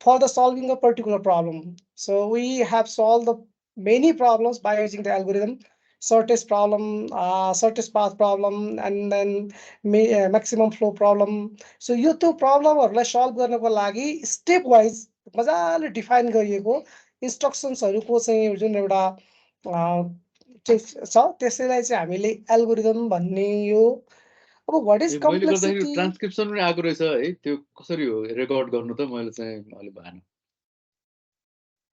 for the solving a particular problem. So we have solved the many problems by using the algorithm. Shortest problem, shortest path problem, and then maximum flow problem. So यो त्यो प्रब्लमहरूलाई solve गर्नको लागि step wise मजाले define गरिएको इन्स्ट्रक्सन्सहरूको चाहिँ जुन एउटा छ त्यसैलाई चाहिँ हामीले एल्गोरिदम भन्ने यो अब व्हाट इज मैले गर्दाखेरि कम्प्लेक्सिटी ट्रान्सक्रिप्सन पनि आएको रहेछ है त्यो कसरी हो रेकर्ड गर्नु त मैले चाहिँ अलि भएन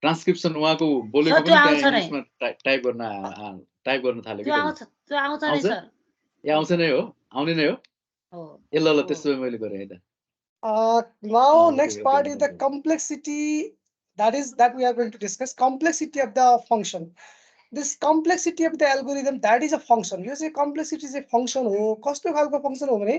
ट्रान्सक्रिप्सन उहाँको बोलेको पनि त्यहाँ इङ्ग्लिसमा टाइप गर्न थाल्यो कि त्यो आउँछ नि सर ए आउँछ नै हो आउने नै हो ए ल त्यसो भए मैले गरेँ है त now next part is the complexity that we are going to discuss. Complexity of the function. This complexity of the algorithm, that is a function. You say complexity is a function हो कस्तो खालको function हो भने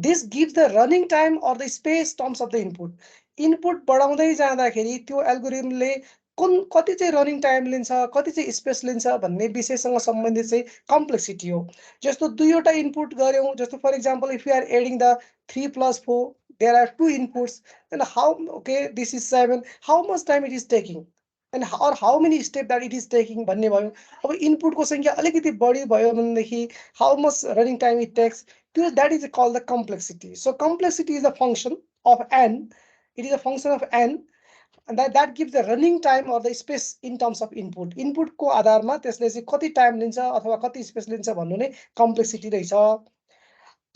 this gives the running time or the space terms of the input. Input बढाउँदै जाँदाखेरि त्यो algorithm ले कति चाहिँ रनिङ टाइम लिन्छ कति चाहिँ स्पेस लिन्छ भन्ने विषयसँग सम्बन्धित चाहिँ कम्प्लेक्सिटी हो जस्तो दुईवटा इनपुट गर्यौं जस्तो for example if you are adding the 3 + 4 there are two inputs then how okay this is 7 how much time it is taking and how many steps that it is taking भन्ने भयो अब input को संख्या अलिकति बढी भयो भनेदेखि how much running time it takes that is called the complexity. So complexity is a function of n. It is a function of n and that gives the running time or the space in terms of input. Input को आधारमा त्यसले चाहिँ कति time लिन्छ अथवा कति space लिन्छ भन्नु नै complexity रहेछ.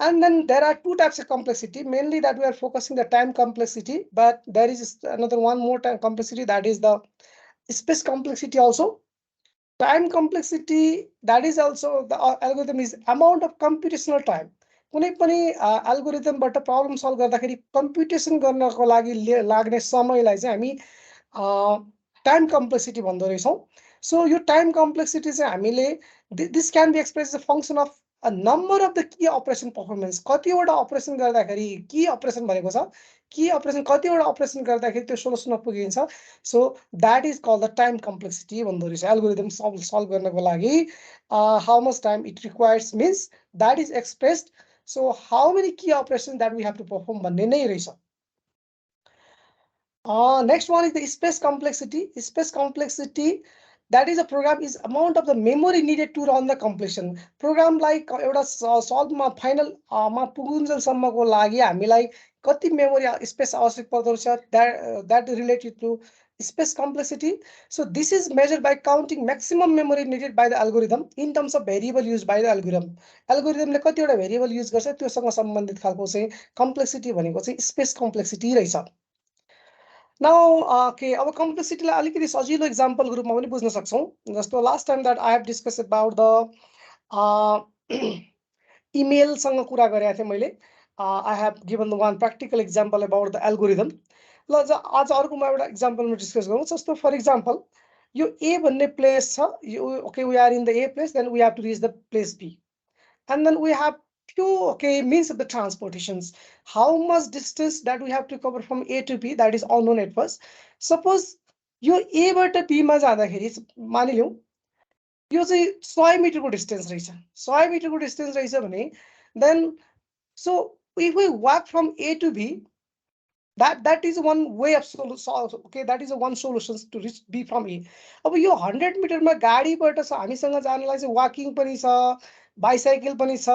And then there are two types of complexity. Mainly that we are focusing the time complexity, but there is another one more time complexity, that is the space complexity also. Time complexity, that is also the algorithm is amount of computational time. कुनै पनि एल्गोरिदमबाट problem solve गर्दाखेरि कम्प्युटेसन गर्नको लागि लाग्ने समयलाई चाहिँ हामी time complexity भन्दो रहेछौं. सो यो टाइम कम्प्लेक्सिटी चाहिँ हामीले this can be express as a function of a number of the key operation performance. कतिवटा अपरेसन गर्दाखेरि की अपरेसन भनेको छ की अपरेसन कतिवटा अपरेसन गर्दाखेरि त्यो सोलुसनमा पुगिन्छ. So that is called the time complexity भन्दो रहेछ एल्गोरिदम सल्भ गर्नको लागि. How much time it requires means that is expressed. So how many key operation that we have to perform भन्ने नै रहेछ. Next one is the space complexity. Space complexity that is a program is amount of the memory needed to run the completion. Program like एउटा solve मा final मा पुगुन्जेलसम्मको लागि हामीलाई कति memory space आवश्यक पर्दछ that related to space complexity. So this is measured by counting maximum memory needed by the algorithm in terms of variable used by the algorithm. Algorithm ले कतिवटा variable use गर्छ त्योसँग सम्बन्धित खालको चाहिँ complexity भनेको चाहिँ space complexity रहेछ. Now, okay, our complexity लाई अलिकति सजिलो example को रूपमा पनि बुझ्न सक्छौं. जस्तो last time that I have discussed about the email सँग कुरा गरेको थिए मैले. I have given the one practical example about the algorithm. ल आज अर्को म एउटा example मा डिस्कस गरौँ. जस्तो for example यो A भन्ने place छ. Okay, we are in the A place, then we have to reach the place B, and then we have few means of the transportations. How much distance that we have to cover from A to B, that is unknown at first. Suppose यो A बाट B मा जाँदाखेरि मानिलियौ यो चाहिँ 100 मिटरको distance रहेछ. 100 मिटरको distance रहेछ भने then so if we walk from A to B, that is one way of solution. Okay, that is one solution to reach B from A. अब यो 100 मिटरमा गाडीबाट छ हामीसँग जानलाई चाहिँ वाकिङ पनि छ, bicycle पनि छ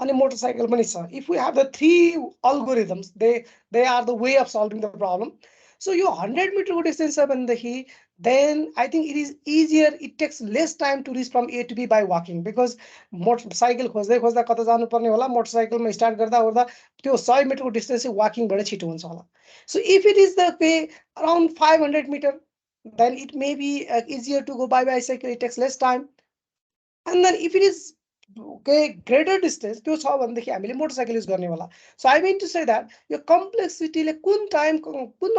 अनि motorcycle पनि छ. If we have the three algorithms, they are the way of solving the problem. So यो 100 मिटरको डिस्टेन्स छ भनेदेखि then I think it is easier, it takes less time to reach from A to B by walking, because motorcycle खोज्दै खोज्दा कता जानु पर्ने होला, motorcycle मा स्टार्ट गर्दा ओर्दा त्यो 100 मिटरको डिस्टेन्स चाहिँ वाकिङ बाट छिटो हुन्छ होला. So if it is the way around 500 meter, then it may be easier to go by bicycle, it takes less time. And then if it is greater distance त्यो छ भनेदेखि हामीले मोटरसाइकल युज गर्ने होला. So I mean to say that यो complexity ले कुन time कुन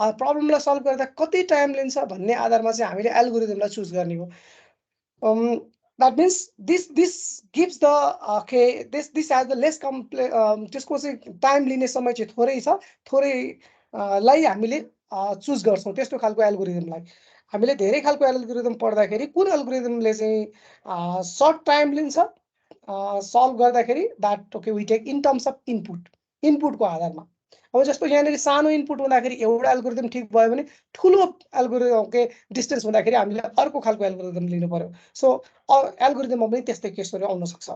प्रब्लमलाई सल्भ गर्दा कति टाइम लिन्छ भन्ने आधारमा चाहिँ हामीले एल्गोरिदमलाई चुज गर्ने हो. That means this gives the this has the less complex त्यसको चाहिँ टाइम लिने समय चाहिँ थोरै छ, थोरै लाई हामीले चुज गर्छौं त्यस्तो खालको एल्गोरिदमलाई. हामीले धेरै खालको एल्गोरिदम पढ्दाखेरि कुन एल्गोरिदमले चाहिँ सर्ट टाइम लिन्छ सल्भ गर्दाखेरि that okay we take in terms of input को आधारमा. अब जस्तो यहाँनिर सानो इनपुट हुँदाखेरि एउटा एल्गोरिदम ठिक भयो भने ठुलो एल्गोरिदम के डिस्टेन्स हुँदाखेरि हामीले अर्को खालको एल्गोरिदम लिनु पर्यो। सो एल्गोरिदममा पनि त्यस्तै केसहरू आउन सक्छ।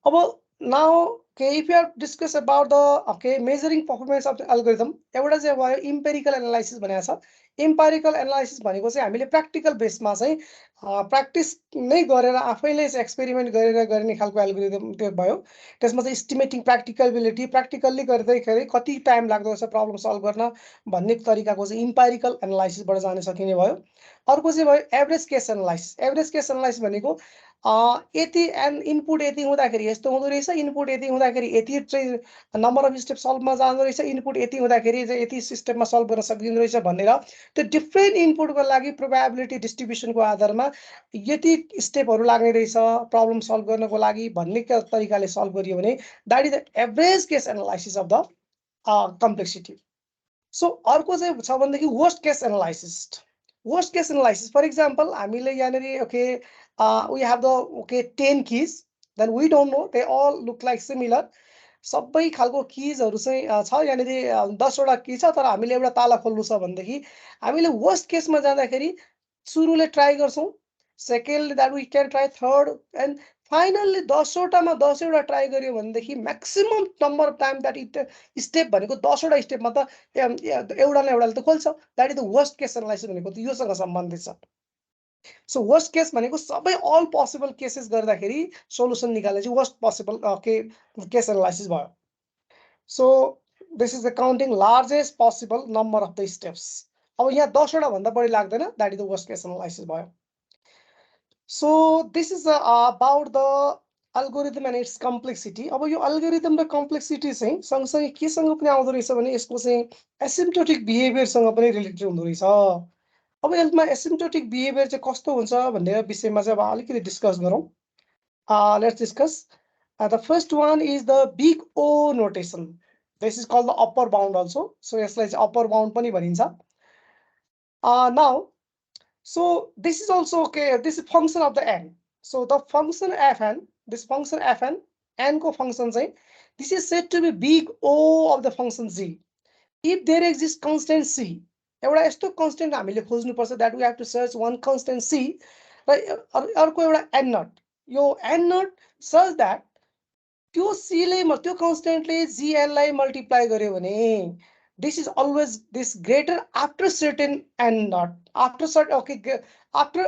अब now okay, if you have discussed about the measuring performance of the algorithm, एउटा चाहिँ भयो इम्पेरिकल एनालाइसिस भनेको छ। इम्पेरिकल एनालाइसिस भनेको चाहिँ हामीले प्र्याक्टिकल बेसमा चाहिँ प्र्याक्टिस नै गरेर आफैले एक्सपेरिमेन्ट गरेर गर्ने खालको एल्गोरिदम त्यो भयो। त्यसमा चाहिँ इस्टिमेटिङ प्र्याक्टिकबिलिटी प्र्याक्टिकल्ली गर्दाखेरि कति टाइम लाग्दो रहेछ प्रब्लम सल्भ गर्न भन्ने तरिकाको चाहिँ इम्पेरिकल एनालाइसिसबाट जान सकिने भयो। अर्को चाहिँ भयो average case analysis. Average case analysis भनेको यति इनपुट यति हुँदाखेरि यस्तो हुँदो रहेछ, इनपुट यति हुँदाखेरि यति चाहिँ नम्बर अफ स्टेप सल्भमा जाँदो रहेछ, इनपुट यति हुँदाखेरि चाहिँ यति स्टेपमा सल्भ गर्न सकिँदो रहेछ भनेर त्यो डिफ्रेन्ट इनपुटको लागि प्रोबेबिलिटी डिस्ट्रिब्युसनको आधारमा यति स्टेपहरू लाग्ने रहेछ प्रब्लम सल्भ गर्नको लागि भन्ने तरिकाले सल्भ गरियो भने that is the average case analysis of the complexity. So अर्को चाहिँ छ भनेदेखि worst case analysis. Worst case analysis for example हामीले यहाँनिर okay we have the 10 keys, then we don't know, they all look like similar, सबै खालको किजहरू चाहिँ छ यहाँनिर 10वटा की छ तर हामीले एउटा ताला खोल्नु छ भनेदेखि हामीले वर्स्ट केसमा जाँदाखेरि सुरुले ट्राई गर्छौँ, secondly that we can try, third and finally 10वटामा 10वटा ट्राई गर्यो भनेदेखि maximum number of time that it step भनेको 10वटा स्टेपमा त एउटा न एउटाले त खोल्छ। That is the worst case analysis भनेको त योसँग सम्बन्धित छ। सो वर्स्ट केस भनेको सबै अल पोसिबल केसेस गर्दाखेरि सोल्युसन निकाल्ने चाहिँ वर्स्ट पोसिबल केस एनालाइसिस भयो। So this is the counting largest possible number of the steps. अब यहाँ 10वटा भन्दा बढी लाग्दैन, that is the worst case analysis भयो। So this is about the algorithm and its complexity. अब यो अल्गोरिदम र कम्प्लेक्सिटी चाहिँ सँगसँगै केसँग पनि आउँदो रहेछ भने यसको चाहिँ एसिम्प्टोटिक बिहेभियरसँग पनि रिलेटेड हुँदो रहेछ। अब यसमा एसिम्प्टोटिक बिहेभियर चाहिँ कस्तो हुन्छ भन्ने विषयमा चाहिँ अब अलिकति डिस्कस गरौँ। Let's discuss the first one is the big O notation. This is called the upper bound also. So यसलाई चाहिँ अप्पर बाउन्ड पनि भनिन्छ। Now so this is also okay, this is function of the n. So the function fn, this function fn, n को function चाहिँ this is said to be big O of the function z if there exists constant c। एउटा यस्तो constant हामीले खोज्नु पर्छ that we have to search one constant c र अर्को एउटा n naught, यो n naught such that त्यो c ले त्यो constantले gn लाई मल्टिप्लाई गर्यो भने this is always this greater after certain n naught, after certain okay, after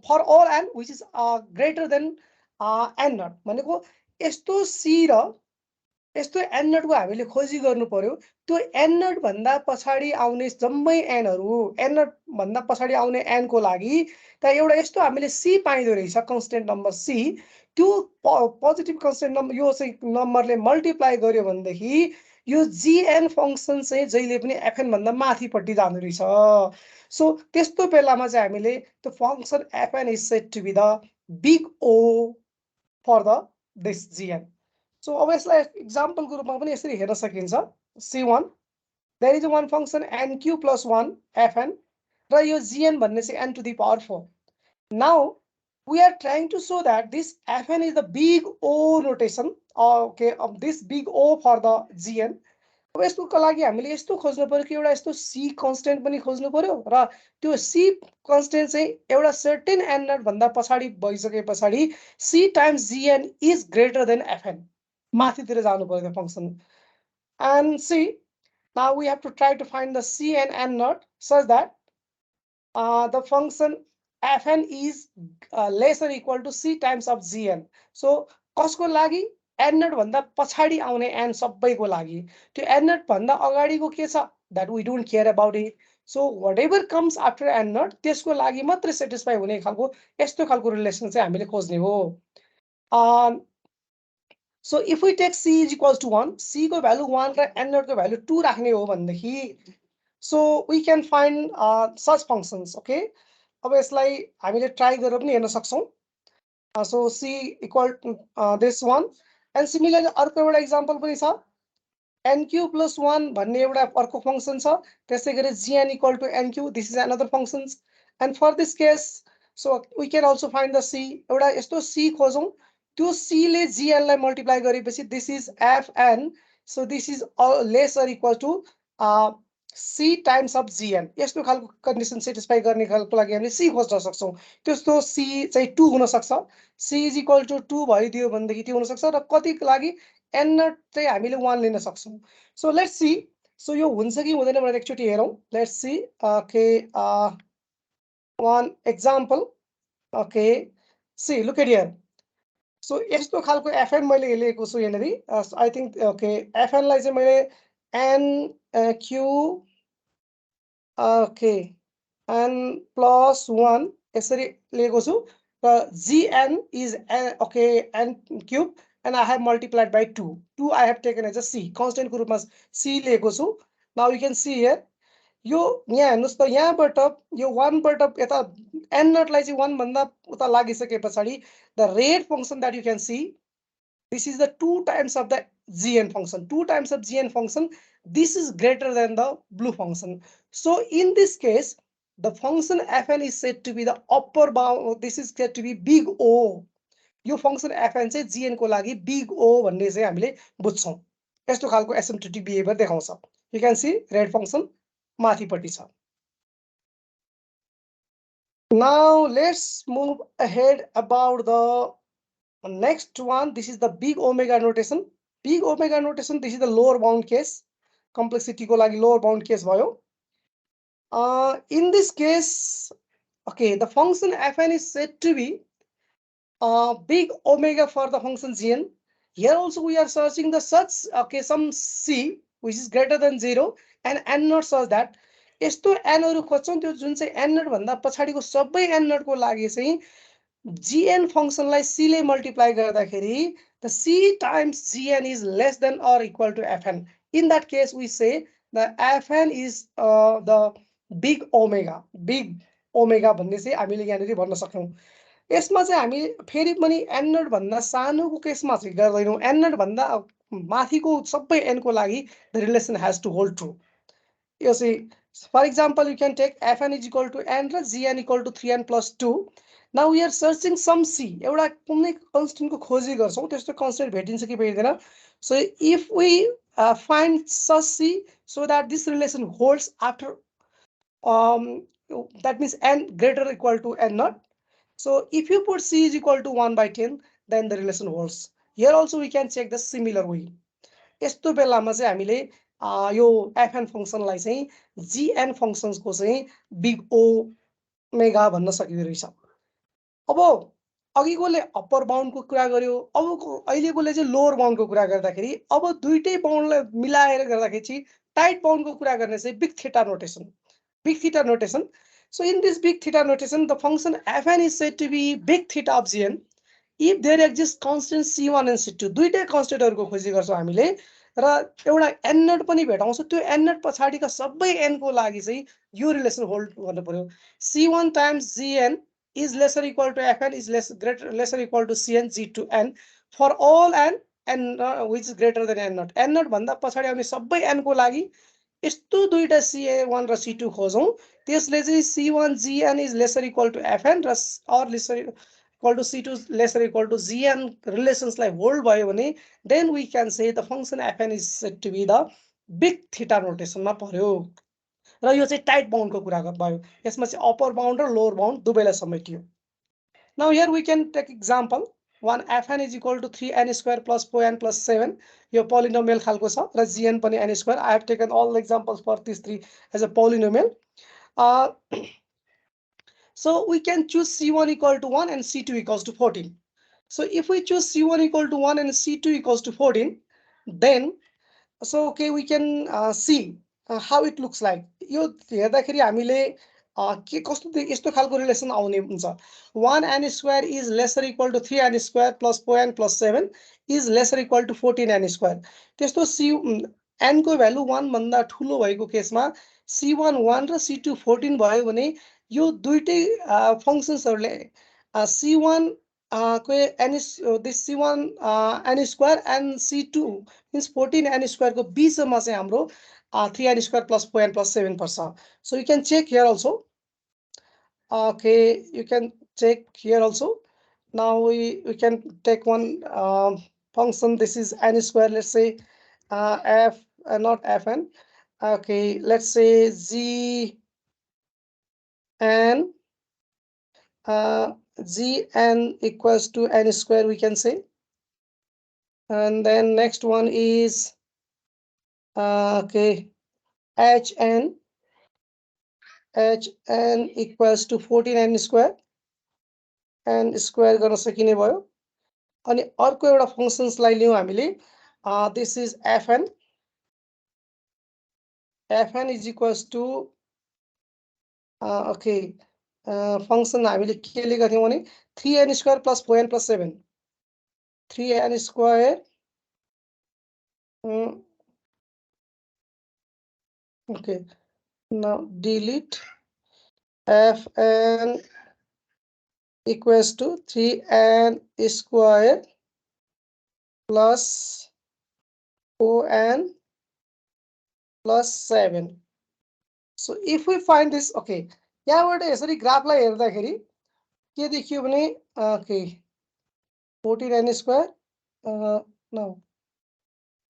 for all n which is greater than n naught भनेको यस्तो c र यस्तो n naught को हामीले खोजी गर्नु पर्यो। त्यो n naught भन्दा पछाडी आउने जम्मै n हरू n naught भन्दा पछाडी आउने n को लागि त एउटा यस्तो हामीले c पाइदो रहेछ कन्स्टेन्ट नम्बर c, त्यो पोजिटिभ कन्स्टेन्ट नम्बर यो चाहिँ नम्बरले मल्टिप्लाई गर्यो भनेदेखि यो gn फंक्सन चाहिँ जहिले पनि fn भन्दा माथिपट्टि जानु रहेछ। सो त्यस्तो बेलामा चाहिँ हामीले त्यो function fn is said to be the big O for the this gn। सो अब यसलाई एक्जाम्पलको रूपमा पनि यसरी हेर्न सकिन्छ। c1 there is one function nq + 1 fn र यो gn भन्ने चाहिँ n to the power 4। Now we are trying to show that this fn is the big O notation okay of this big O for the gn। अब यसको लागि हामीले यस्तो खोज्नु पर्यो कि एउटा यस्तो c कन्स्टेन्ट पनि खोज्नु पर्यो र त्यो c कन्स्टेन्ट चाहिँ एउटा सर्टेन n naught भन्दा पछाडी भइसके पछाडी c times gn is greater than fn, माथितिर जानु पर्यो function. and see now we have to try to find the c and n naught such that the function fn is less or equal to c times of gn। so कसको लागि n naught भन्दा पछाडी आउने n सबैको लागि, त्यो n naught भन्दा अगाडिको के छ that we don't care about it। so whatever comes after n naught त्यसको लागि मात्र सेटिस्फाई हुने खालको यस्तो खालको रिलेसन चाहिँ हामीले खोज्ने हो। so if we take c is equals to 1, c को भ्यालु 1 र n naught को भ्यालु 2 राख्ने हो भनेदेखि so we can find such functions। okay अब यसलाई हामीले ट्राई गरेर पनि हेर्न सक्छौं। so c equal to this one and similarly अर्को एउटा एक्जाम्पल पनि छ nq + 1 भन्ने एउटा अर्को फंक्सन छ। त्यसैगरी gn equal to nq, this is another functions and for this case so we can also find the c। एउटा यस्तो c खोजौं त्यो c ले gn लाई मल्टिप्लाई गरेपछि this is fn So this is less or equal to C times of GN. यस्तो खालको condition satisfy गर्ने खालको लागि हामीले C खोज्न सक्छौँ। त्यस्तो C चाहिँ 2 हुन सक्छ। C इज इक्वल टु 2 भइदियो भनेदेखि त्यो हुन सक्छ र कतिको लागि n नट चाहिँ हामीले 1 लिन सक्छौँ। So let's see. सो यो हुन्छ कि हुँदैन भनेर एकचोटि हेरौँ। Let's see. Okay, one example. Okay, see, look at here. So यस्तो खालको FN मैले लेखेको छु यहाँनेरि। आई थिङ्क ओके, FN लाई चाहिँ मैले n q ओके n +1 यसरी लेखेको छु र gn is okay n cube and I have multiplied by 2. 2 I have taken as a c constant को रूपमा c लेखेको छु. Now you can see here. यो यहाँ हेर्नुस् त, यहाँबाट यो 1 बाट यता n नटलाई चाहिँ 1 भन्दा उता लागिसके पछाडि the red function that you can see, this is the 2 times of the gn function. 2 times of gn function, this is greater than the blue function. So in this case, the function fn is said to be the upper bound. This is said to be big O. यो function fn चाहिँ gn को लागि big O भन्ने चाहिँ हामीले बुझ्छौँ। यस्तो खालको asymptotic behavior देखाउँछ। You can see red function माथिपट्टि छ। Now let's move ahead about the next one. This is the big omega notation. Big omega notation, this is the lower bound case. Complexity को लागि lower bound case भयो. In this case, okay, the function fn is said to be big omega for the function gn. Here also we are searching the such, okay, some c which is greater than 0 and n not such that यस्तो n हरु खोज्छौं त्यो जुन चाहिँ n nought भन्दा पछाडीको सबै n not को लागि चाहिँ gn function लाई c ले मल्टिप्लाई गर्दाखेरि the c times gn is less than or equal to fn. In that case we say the fn is the big omega. Big omega भन्ने चाहिँ हामीले यहाँनेरि भन्न सक्छौं। यसमा चाहिँ हामी फेरि पनि n नट भन्दा सानोको केसमा चाहिँ गर्दैनौं। n नट भन्दा माथिको सबै n को लागि the relation has to hold true. You see, for example, you can take fn is equal to n र gn equal to 3n plus 2. Now we are searching some c. एउटा कुनै constant को खोजी गर्छौं, त्यस्तो constant भेटिन्छ कि भेटिदैन. So if we find such c so that this relation holds after that means n greater or equal to n not. So if you put c is equal to 1 by 10, then the relation holds. Here also we can check the similar way. यस्तो बेलामा चाहिँ हामीले यो fn फंक्सनलाई चाहिँ gn functions को चाहिँ big omega भन्न सकिँदो रहेछ। अब अघिकोले अप्पर बाउन्ड को कुरा गर्यो, अब अहिलेकोले चाहिँ लोअर बाउन्ड को कुरा गर्दाखेरि अब दुईटै बाउन्डलाई मिलाएर गर्दाखेरि चाहिँ टाइट बाउन्ड को कुरा गर्ने चाहिँ big theta notation. Big theta notation. So in this big theta notation, the function fn is said to be big theta of gn if there exists constant c1 and c2. दुईटै कन्स्टेन्टहरुको खोजी गर्छौं हामीले र एउटा n नट पनि भेटाउँछ। त्यो n not पछाडीका सबै n को लागि चाहिँ यो रिलेसन होल्ड गर्नु पर्यो। c1 times gn is lesser equal to fn is lesser equal to cn g to n for all n which is greater than n nought. n nought भन्दा पछाडी आउने सबै n को लागि यस्तो दुईटा c1 र c2 खोजौं, त्यसले चाहिँ c1 gn is lesser equal to fn र or lesser equal to c2 lesser equal to gn relations like hold भयो भने then we can say the function fn is said to be the big theta notation मा पर्यो। र यो चाहिँ tight bound को कुरा भयो। यसमा चाहिँ अप्पर बाउन्ड र लोअर बाउन्ड दुवैलाई समेटियो। Now here we can take example. One fn is equal to 3n square plus 4n plus 7. यो polynomial खालको छ र gn पनि n square. I have taken all the examples for these three as a polynomial. So we can choose c1 equal to 1 and c2 equals to 14. So if we choose c1 equal to 1 and c2 equals to 14, then so okay we can see how it looks like. यो हेर्दाखेरि हामीले के कस्तो यस्तो खालको relation आउने हुन्छ। 1n square is lesser equal to 3n square plus 4n plus 7 is lesser equal to 14n square. त्यस्तो c n को भ्यालु 1 भन्दा ठूलो भएको केसमा c1 1 र c2 14 भयो भने यो दुईटै फंक्शन्सहरुले c1 this c1 n square and c2 means 14n square को बीचमा चाहिँ हाम्रो 3n square plus 4n plus 7 पर्छ. So you can check here also. Okay, you can check here also. Now we can take one function. This is n square. Let's say f not fn. Okay, let's say z n gn equals to n square, we can say. And then next one is okay, hn equals to 14n square, n square गर्न सकिने भयो. अनि अर्को एउटा फंक्शन्सलाई लियौं हामीले. This is fn. fn is equals to okay, function हामीले के लेखेका थियौं भने 3n square plus 4n plus 7. 3n square okay, now delete fn equals to 3n square plus 4n plus 7. So if we find this, okay, यहाँबाट यसरी ग्राफलाई हेर्दाखेरि के देखियो भने okay, 14n square no,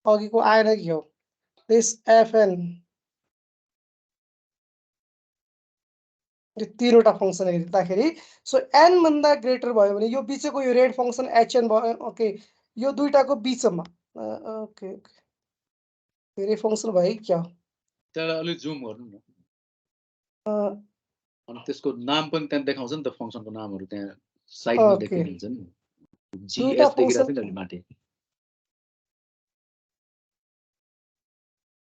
अघिको आएन के हो, this fn तीनवटा फंक्सन हेर्दाखेरि. सो n भन्दा ग्रेटर भयो भने यो बीचको यो रेड फंक्सन hn भयो. ओके, यो दुईटाको बीचमा ओके धेरै फंक्सन भयो क्या, त्यसलाई अलि जुम गर्नु न. अनि त्यसको नाम पनि त्यहाँ देखाउँछ नि त, फंक्सनको नामहरु त्यहाँ साइडमा देखिन्छ नि. जीएस देखिरहेछ नि अलि माथि.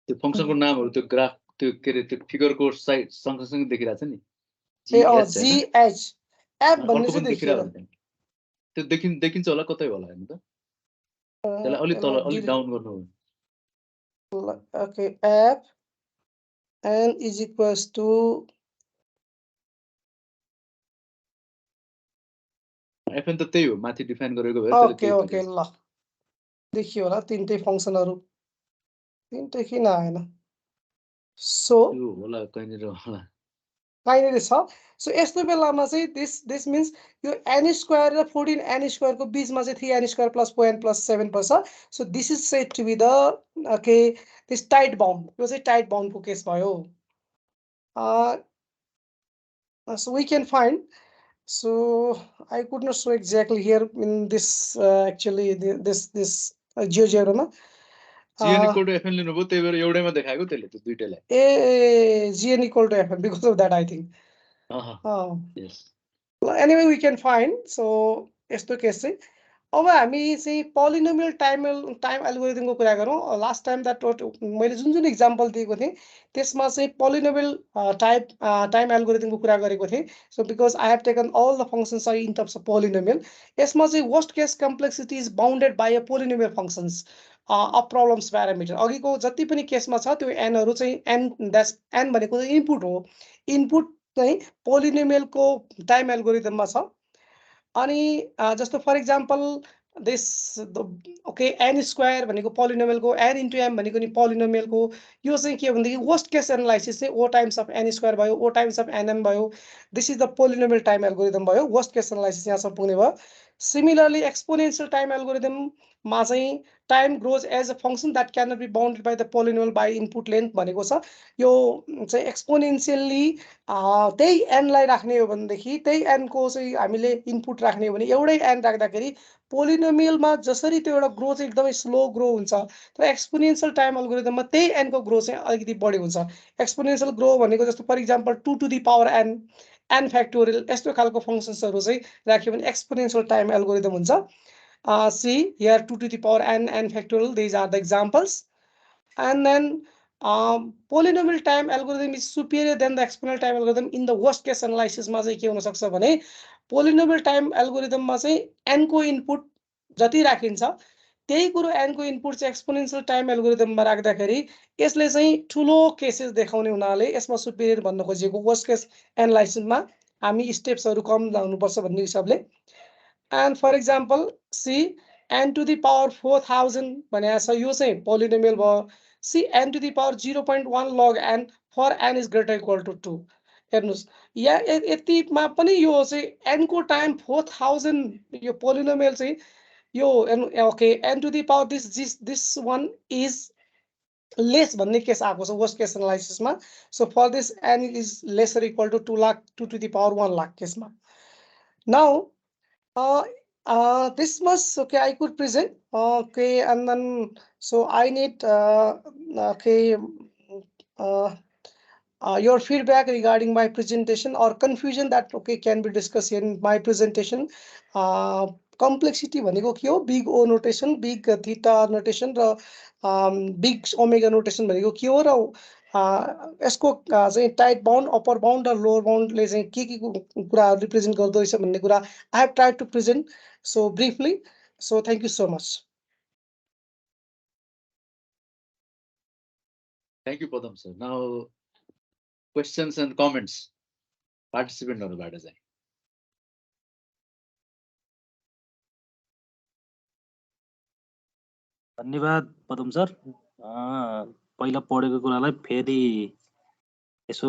त्यो फंक्सनको नामहरु त्यो ग्राफ त्यो के रे त्यो फिगरको साइड सँगसँगै देखिरहेछ नि. जीएच एफ भन्ने चाहिँ देखिरहेछ. त्यो देखिन्छ होला, कतै होला हेर्नु त. त्यसलाई अलि तल अलि डाउन गर्नु. Okay, F n is equals to fn त त्यही हो, माथि डिफाइन गरेको भए. ओके ओके, ल देखियो होला तीनटै फंक्सनहरु. तीनटै किन आएन? सो होला कहिनेर होला, कहिनेर छ. सो यस्तो बेलामा चाहिँ this means यो n square र 14n square को बीचमा चाहिँ 3n square plus 4n plus 7 पर्छ. So this is said to be the okay, this tight bound. यो चाहिँ tight bound को केस भयो. So we can find. So I could not show exactly here in this actually this GeoGebra ma. gn equal to fn लिनु भयो, त्यही भएर एउटैमा देखाएको त्यसले त्यो दुईटैलाई. gn equal to fn because of that I think. Yes. Well, anyway we can find. So यस्तो case चाहिँ अब हामी चाहिँ पोलिनोमियल टाइम एल्गोरिदमको कुरा गरौँ. लास्ट टाइम द्याट मैले जुन एक्जाम्पल दिएको थिएँ त्यसमा चाहिँ पोलिनोमियल टाइम एल्गोरिदमको कुरा गरेको थिएँ. So because I have taken all the functions are in terms of polynomial. यसमा चाहिँ worst case complexity is bounded by a polynomial functions of problems parameter. अघिको जति पनि केसमा छ त्यो एनहरु चाहिँ एन भनेको इनपुट हो. इनपुट चाहिँ पोलिनोमियलको टाइम एल्गोरिदममा छ. अनि जस्तो for example this okay n square भनेको पोलिनोमियलको, n इन्टु m भनेको नि पोलिनोमियलको. यो चाहिँ के भन्दाखेरि वर्स्ट केस एनालाइसिस चाहिँ o times of n square भयो, o टाइम्स अफ nm भयो. This is the polynomial time algorithm भयो. वर्स्ट केस एनालाइसिस यहाँसम्म पुग्ने भयो. सिमिलरली एक्सपोनेन्शियल टाइम एल्गोरिदममा चाहिँ time grows as a function that can not be bounded by the polynomial by input length भनेको छ. यो चाहिँ एक्सपोनेन्शियली त्यही एनलाई राख्ने हो भनेदेखि त्यही एनको चाहिँ हामीले इनपुट राख्ने हो भने एउटै एन राख्दाखेरि पोलिनोमियलमा जसरी त्यो एउटा ग्रो चाहिँ एकदमै स्लो ग्रो हुन्छ, तर एक्सपोनेन्शियल टाइम एल्गोरिदममा त्यही एनको ग्रो चाहिँ अलिकति बढी हुन्छ. एक्सपोनेन्शियल ग्रो भनेको जस्तो for example 2 to the power n factorial यस्तो खालको फंक्शन्सहरु चाहिँ राख्यो भने एक्सपोनेन्शियल टाइम एल्गोरिदम हुन्छ. See here 2 to the power n factorial, these are the examples. And then polynomial time algorithm is superior than the exponential time algorithm in the worst case analysis मा चाहिँ के हुन सक्छ भने polynomial time algorithm मा चाहिँ n को input जति राखिन्छ त्यही कुरो n को इनपुट चाहिँ एक्सपोनेन्शियल टाइम एल्गोरिदम मा राख्दाखेरि यसले चाहिँ ठुलो केसेस देखाउने हुनाले यसमा सुपिरियर भन्न खोजेको वर्स्ट केस एनालाइसिस मा हामी स्टेप्सहरु कम लाउनु पर्छ भन्ने हिसाबले. And for example, see n to the power 4000 भनेको छ, यो चाहिँ पोलिनोमियल भयो. See n to the power 0.1 log n for n is greater equal to 2. हेर्नुस् या यतिमा पनि यो चाहिँ n को टाइम 4000 यो पोलिनोमियल चाहिँ यो okay n to the power this one is less भन्ने केस आएको छ वर्स्ट केस एनालाइसिसमा. So for this n is lesser equal to 2 lakh 2 to the power 1 lakh केसमा. Now this was okay. I could present okay, and then so I need okay your feedback regarding my presentation or confusion that okay can be discussed in my presentation. Complexity भनेको के हो? Big O notation, big theta notation र big omega notation भनेको के हो र यसको चाहिँ टाइट बाउन्ड अप्पर बाउन्ड र लोवर बाउन्डले चाहिँ के कुरा रिप्रेजेन्ट गर्दो रहेछ भन्ने कुरा I have tried to present so briefly. So thank you so much. Thank you, Padam sir. Now, questions and comments. पार्टिसिपेन्टहरुबाट चाहिँ. धन्यवाद पदम सर. पहिला पढेको कुरालाई फेरि यसो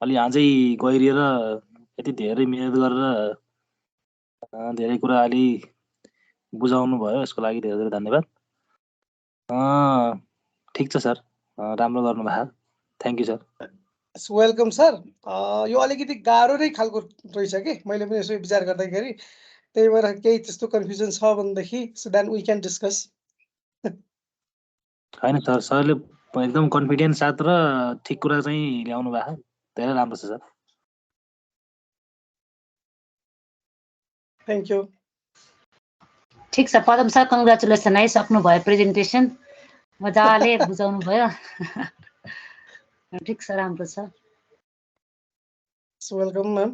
अलि अझै गहिरिएर यति धेरै मिहिनेत गरेर धेरै कुरा अलि बुझाउनु भयो, यसको लागि धेरै धेरै धन्यवाद. ठिक छ सर, राम्रो गर्नुभयो. Thank you sir. Welcome sir. यो अलिकति गाह्रो नै खालको रहेछ कि मैले पनि यसो विचार गर्दाखेरि, त्यही भएर केही त्यस्तो कन्फ्युजन छ भनेदेखि so then we can discuss. हैन सर, सरले एकदम कन्फिडेन्स साथ र ठिक कुरा चाहिँ ल्याउनु भएको, धेरै राम्रो छ सर. Thank you. ठिक छ पदम सर, कङ्ग्रेचुलेसन है, सक्नु भयो प्रेजेन्टेसन, मजाले बुझाउनु भयो. ठिक छ, राम्रो छ. Welcome ma'am.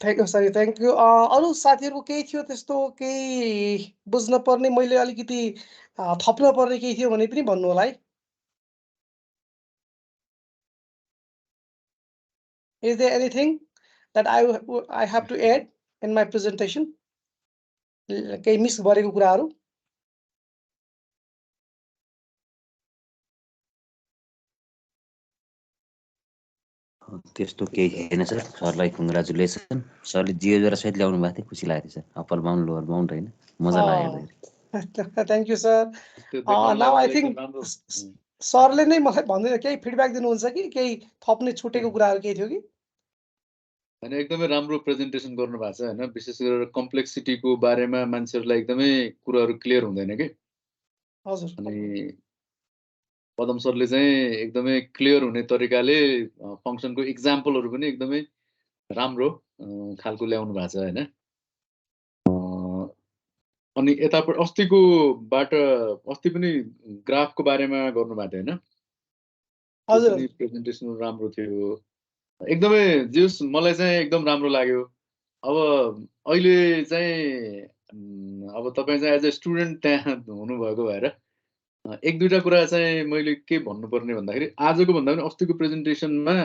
Thank you. अरू साथीहरूको केही थियो त्यस्तो केही बुझ्न पर्ने, मैले अलिकति थप्न पर्ने केही थियो भने पनि भन्नु होला है. Is there anything that I have to add in my presentation? केही मिस गरेको कुराहरू? त्यस्तो केही छैन सर. सरलाई कङ्ग्रेचुलेसन. सरले जियोजरा सहित ल्याउनु भएको थियो, खुसी लागेको थियो sir. Upper bound lower bound होइन, मजा लाग्यो. Thank you sir. Now I think सरले नै मलाई भन्दै केही फिडब्याक दिनुहुन्छ कि केही थप्ने छुटेको कुराहरू केही थियो कि? हैन, एकदमै राम्रो प्रेजेन्टेसन गर्नु भएको छ हैन. विशेष गरेर कम्प्लेक्सिटीको बारेमा मान्छेहरुलाई एकदमै कुराहरु क्लियर हुँदैन के. हजुर. अनि पदम सरले चाहिँ एकदमै क्लियर हुने तरिकाले फंक्सनको एक्जाम्पलहरु पनि एकदमै राम्रो खालको ल्याउनु भएको छ हैन. अनि यतापट्टि अस्ति पनि ग्राफको बारेमा गर्नु भएको थियो हैन. हजुर. अनि प्रेजेन्टेसन राम्रो थियो. एकदमै जस मलाई चाहिँ एकदम राम्रो लाग्यो. अब अहिले चाहिँ अब तपाई चाहिँ एज अ स्टुडेन्ट त्यहाँ हुनुभएको भएर एक दुईटा कुरा चाहिँ मैले के भन्नुपर्ने भन्दाखेरि आजको भन्दा पनि अस्तिको प्रेजेन्टेसनमा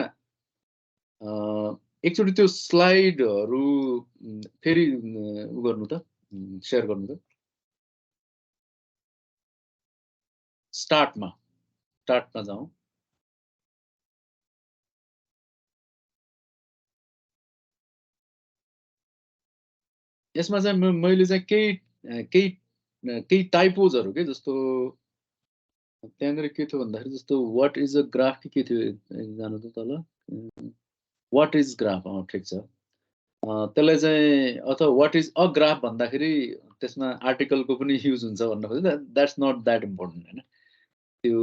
एकचोटि त्यो स्लाइडहरु फेरि उ गर्नु त, शेयर गर्नु त. स्टार्टमा जाउँ. यसमा चाहिँ मैले चाहिँ केही टाइपोजहरु के जस्तो त्यहाँनिर के थियो भन्दाखेरि जस्तो व्हाट इज अ ग्राफ के थियो जानु त तल. व्हाट इज ग्राफ, ठिक छ. त्यसलाई चाहिँ अथवा व्हाट इज अ ग्राफ भन्दाखेरि त्यसमा आर्टिकलको पनि युज हुन्छ भन्न खोज्दा द्याट्स नट द्याट इम्पोर्टेन्ट हैन. त्यो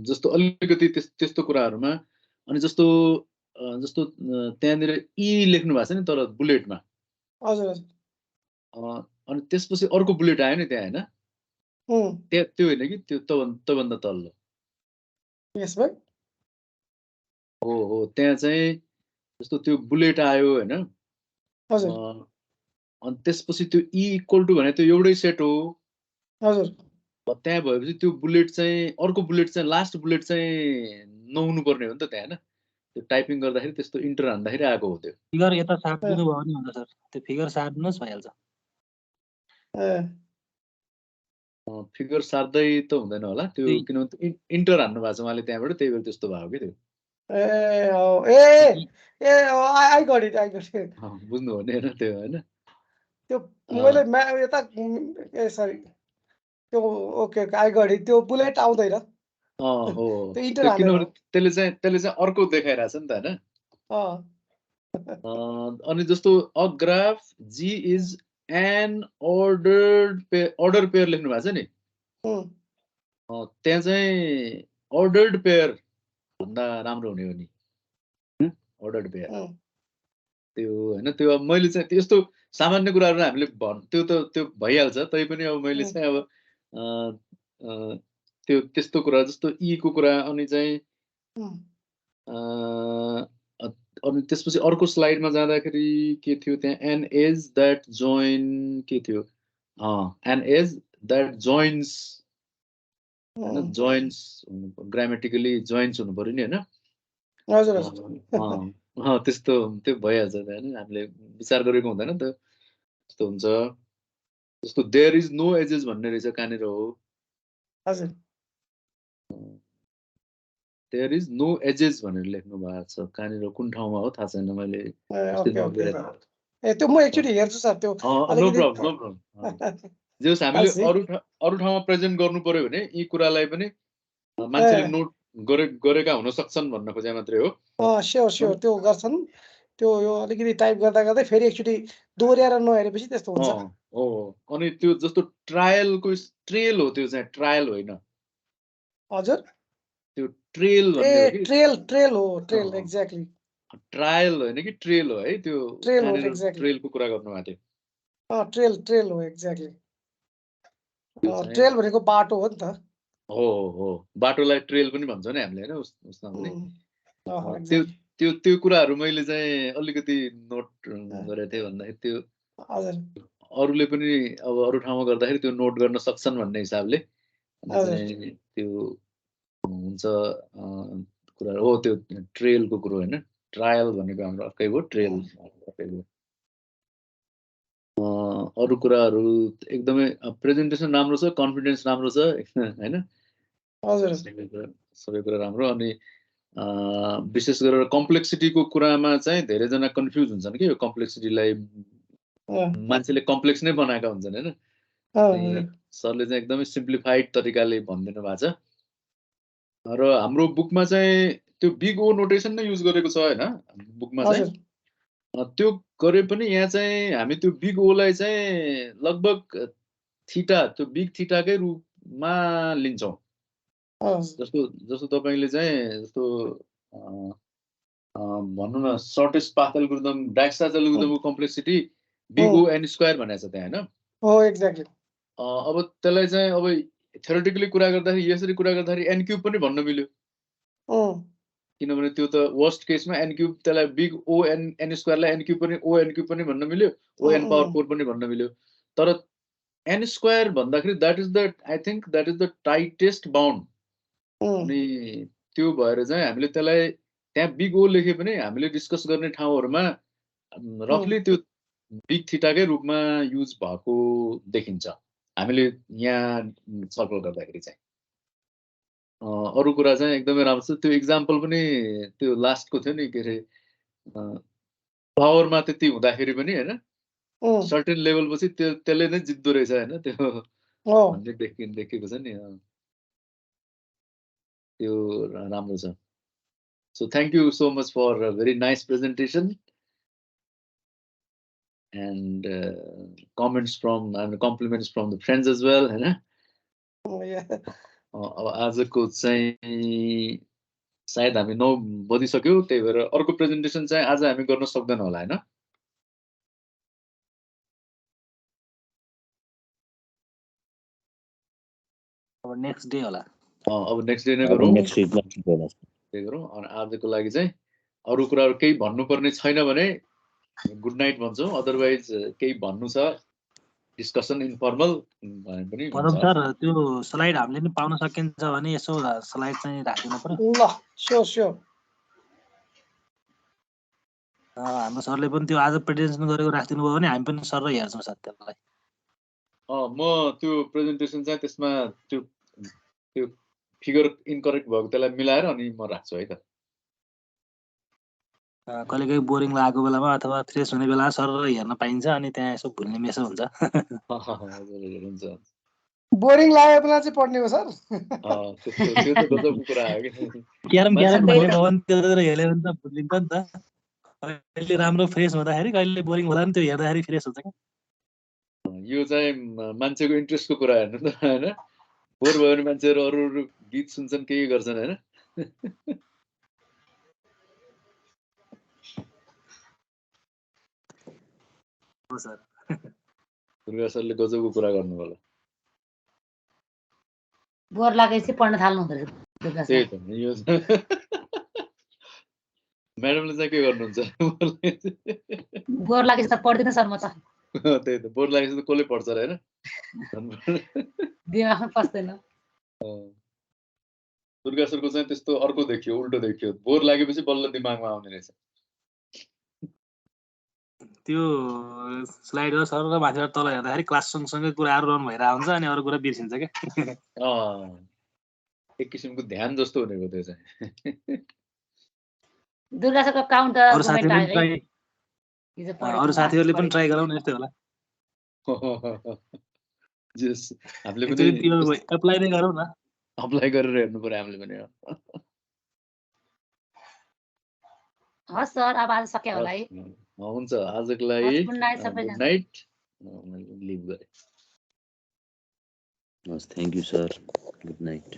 जस्तो अलिकति त्यस्तो कुराहरुमा अनि जस्तो त्यहाँनिर ई लेख्नु भएको छ नि तर बुलेटमा. हजुर हजुर. अनि त्यसपछि अर्को बुलेट आयो नि त्यहाँ हैन. त्यो होइन कि त्यो त्योभन्दा तल्लो. यस भाइ. हो त्यहाँ चाहिँ जस्तो त्यो बुलेट आयो हैन. हजुर. अनि त्यसपछि त्यो ई इक्वल टु भने त्यो एउटै सेट हो. हजुर. त्यहाँ भएपछि त्यो बुलेट चाहिँ अर्को बुलेट चाहिँ लास्ट बुलेट चाहिँ नहुनु पर्ने हो नि त त्यहाँ हैन. त्यो टाइपिङ गर्दाखेरि त्यस्तो इन्टर हान्दाखेरि आएको हो त्यो. फिगर यता साट्दिनु भयो नि हुन्छ सर. त्यो फिगर साट्नुस् भइहाल्छ. फिगर सार्दै त हुँदैन होला त्यो, किनभने इन्टर हान्नु भएको छ उहाँले त्यहाँबाट, त्यही भएर त्यस्तो भएको के त्यो. I got it. बुझ्नु हो नि हैन त्यो हैन. त्यो मैले यता सरी त्यो okay okay I got it त्यो बुलेट आउँदैन हो त्यो इन्टर त्यो हानेर किनभने त्यसले चाहिँ अर्को देखाइरहेछ नि त हैन अनि जस्तो a graph G is an order pair लेख्नु भएको छ नि त्यहाँ चाहिँ अर्डर्ड पेयर भन्दा राम्रो हुने हो नि अर्डर्ड पेयर त्यो हैन त्यो अब मैले चाहिँ त्यस्तो सामान्य कुराहरू हामीले त्यो भइहाल्छ तैपनि अब मैले चाहिँ अब त्यो त्यस्तो कुरा जस्तो ई को कुरा अनि चाहिँ अनि त्यसपछि अर्को स्लाइडमा जाँदाखेरि के थियो त्यहाँ एन एज द्याट जोइन के थियो एन एज द्याट जोइन्स हैन जोइन्स ग्रामेटिकली जोइन्स हुनु पर्यो नि हैन हजुर त्यस्तो त्यो भइहाल्छ हैन हामीले विचार गरेको हुँदैन नि त त्यस्तो हुन्छ जस्तो देयर इज नो एजेस भन्ने रहेछ कहाँनिर हो हजुर देयर इज नो एजेस भनेर लेख्नु भएको छ कहाँनिर कुन ठाउँमा हो थाहा छैन मैले त्यो म एकचोटि हेर्छु सर त्यो नो प्रब्लम जस हामीले अरू ठाउँमा प्रेजेन्ट गर्नु पर्यो भने यी कुरालाई पनि मान्छेले नोट गरेका हुन सक्छन् भन्न खोजे मात्रै हो स्योर त्यो गर्छन् त्यो यो अलिकति टाइप गर्दा गर्दै फेरि एकचोटि दोहोऱ्याएर नहेरेपछि त्यस्तो हुन्छ हो अनि त्यो जस्तो ट्रायलको ट्रेल हो त्यो चाहिँ ट्रायल होइन हजुर त्यो ट्रेल भन्ने हो कि ट्रेल हो ट्रेल एक्ज्याक्टली ट्रायल होइन कि ट्रेल हो है त्यो ट्रेल हो एक्ज्याक्टली ट्रेलको कुरा गर्नु भएको थियो ट्रेल हो एक्ज्याक्टली ट्रेल भनेको बाटो हो नि त हो बाटोलाई ट्रेल पनि भन्छ नि हामीले हैन उसमा पनि त्यो कुराहरू मैले चाहिँ अलिकति नोट गरेको थिएँ भन्दाखेरि त्यो अरूले पनि अब अरू ठाउँमा गर्दाखेरि त्यो नोट गर्न सक्छन् भन्ने हिसाबले त्यो हुन्छ कुरा हो त्यो ट्रेलको कुरो होइन ट्रायल भनेको हाम्रो अर्कै हो ट्रेल अर्कै हो अरू कुराहरू एकदमै प्रेजेन्टेसन राम्रो छ कन्फिडेन्स राम्रो छ हैन सबै कुरा राम्रो अनि विशेष गरेर कम्प्लेक्सिटीको कुरामा चाहिँ धेरैजना कन्फ्युज हुन्छन् कि यो कम्प्लेक्सिटीलाई मान्छेले कम्प्लेक्स नै बनाएका हुन्छन् हैन सरले चाहिँ एकदमै सिम्प्लिफाइड तरिकाले भनिदिनु भएको छ र हाम्रो बुकमा चाहिँ त्यो बिग ओ नोटेसन नै युज गरेको छ हैन बुकमा चाहिँ त्यो गरे पनि यहाँ चाहिँ हामी त्यो बिग ओलाई चाहिँ लगभग थीटा त्यो बिग थीटाकै रूपमा लिन्छौँ जस्तो तपाईले चाहिँ जस्तो भन्नु न सर्टेस्ट पाथ एल्गोरिदम डायगोनल एल्गोरिदमको complexity big O N square भनेको छ त्यहाँ हैन हो एक्ज्याक्टली अब त्यसलाई चाहिँ अब थ्योरेटिकली कुरा गर्दाखेरि यसरी कुरा गर्दाखेरि एन क्यूब पनि भन्न मिल्यो किनभने त्यो त वर्स्ट केसमा एन क्यूब त्यसलाई बिग ओ एन स्क्वायरलाई एन क्यूब पनि भन्न मिल्यो ओ एन पावर 4 पनि भन्न मिल्यो तर एन स्क्वायर भन्दाखेरि that is the tightest bound अनि त्यो भएर चाहिँ हामीले त्यसलाई त्यहाँ बिग ओ लेखे पनि हामीले डिस्कस गर्ने ठाउँहरूमा रफली त्यो बिग थीटाकै रूपमा युज भएको देखिन्छ हामीले यहाँ छलफल गर्दाखेरि चाहिँ अरू कुरा चाहिँ एकदमै राम्रो छ त्यो इक्जाम्पल पनि त्यो लास्टको थियो नि के अरे पावरमा त्यति हुँदाखेरि पनि हैन सर्टेन लेभल पछि त्यसले नै जित्दो रहेछ हैन त्यो भन्ने देखेको छ नि त्यो राम्रो छ so thank you so much for very nice presentation and comments from and compliments from the friends as well हैन अब आजको चाहिँ सायद हामी 9 बजिसक्यो त्यही भएर अर्को प्रेजेन्टेसन चाहिँ आज हामी गर्न सक्दैन होला हैन अब नेक्स्ट डे होला अब नेक्स्ट डे नै गरौँ त्यही गरौँ अनि आजको लागि चाहिँ अरू कुराहरू केही भन्नुपर्ने छैन भने गुड नाइट भन्छौँ अदरवाइज केही भन्नु छ डिस्कसन इन्फर्मल पनि परम सर त्यो स्लाइड हामीले नि पाउन सकिन्छ भने यसो स्लाइड चाहिँ राख्दिनु पर्यो ल स्योर हाम्रो सरले पनि त्यो आज प्रेजेन्टेसन गरेको राख्दिनु भयो भने हामी पनि सर र हेर्छौँ सर त्यसलाई म त्यो प्रेजेन्टेसन चाहिँ त्यसमा त्यो फिगर इनकरेक्ट भएको त्यसलाई मिलाएर अनि म राख्छु है त कहिलेकाहीँ बोरिङ लागेको बेलामा अथवा फ्रेस हुने बेला सर हेर्न पाइन्छ अनि त्यहाँ यसो भुल्ने मेसो हुन्छ हुन्छ बोरिङ लाग्यो बेला चाहिँ पढ्ने हो सर। त्यस्तो त्यो त गजबको कुरा हो कि क्यारम मान्छे भन्ने त्यही त। भवन त्यतातिर हेऱ्यो भने त भुलिन्छ नि त। कहिले राम्रो फ्रेस हुँदाखेरि कहिले बोरिङ हुँदा नि त्यो हेर्दाखेरि फ्रेस हुन्छ क्या। यो चाहिँ मान्छेको इन्ट्रेस्टको कुरा हेर्नु त होइन। बोर भयो भने मान्छेहरू अरू अरू गीत सुन्छन् केही गर्छन् होइन। हो सर। दुर्गा सरले गजबको कुरा गर्नु होला। बोर लागेपछि पढ्न थाल्नु हुँदो रहेछ दुर्गा त्यही सर। त यो म्याडमले चाहिँ के गर्नुहुन्छ? बोर लागेपछि त पढ्दिनँ सर म त। त्यही त बोर लागेपछि त कसले पढ्छ र होइन। दिमागमा पस्दैन। दुर्गा सरको चाहिँ त्यस्तो अर्को देखियो, उल्टो देखियो। बोर लागेपछि बल्ल दिमागमा आउने रहेछ। त्यो स्लाइड सर र माथिबाट तल हेर्दाखेरि क्लास सँगसँगै कुराहरू रन भइरहेको हुन्छ अनि अरू कुरा बिर्सिन्छ क्या। एक किसिमको ध्यान जस्तो हुनेको त्यो चाहिँ। दुर्गा सरको काउन्ट अरू साथीहरूले पनि ट्राई गराउनु यस्तै होला। हामीले पनि एप्लाई नै गरौँ न। अप्लाई गरेर हेर्नु पर्यो हामीले पनि। हस् सर अब आज सक्यो होला है। हुन्छ आजको लागि गुड नाइट सबैजना। Good night. लिभ गरेँ। हस् thank you sir, good night.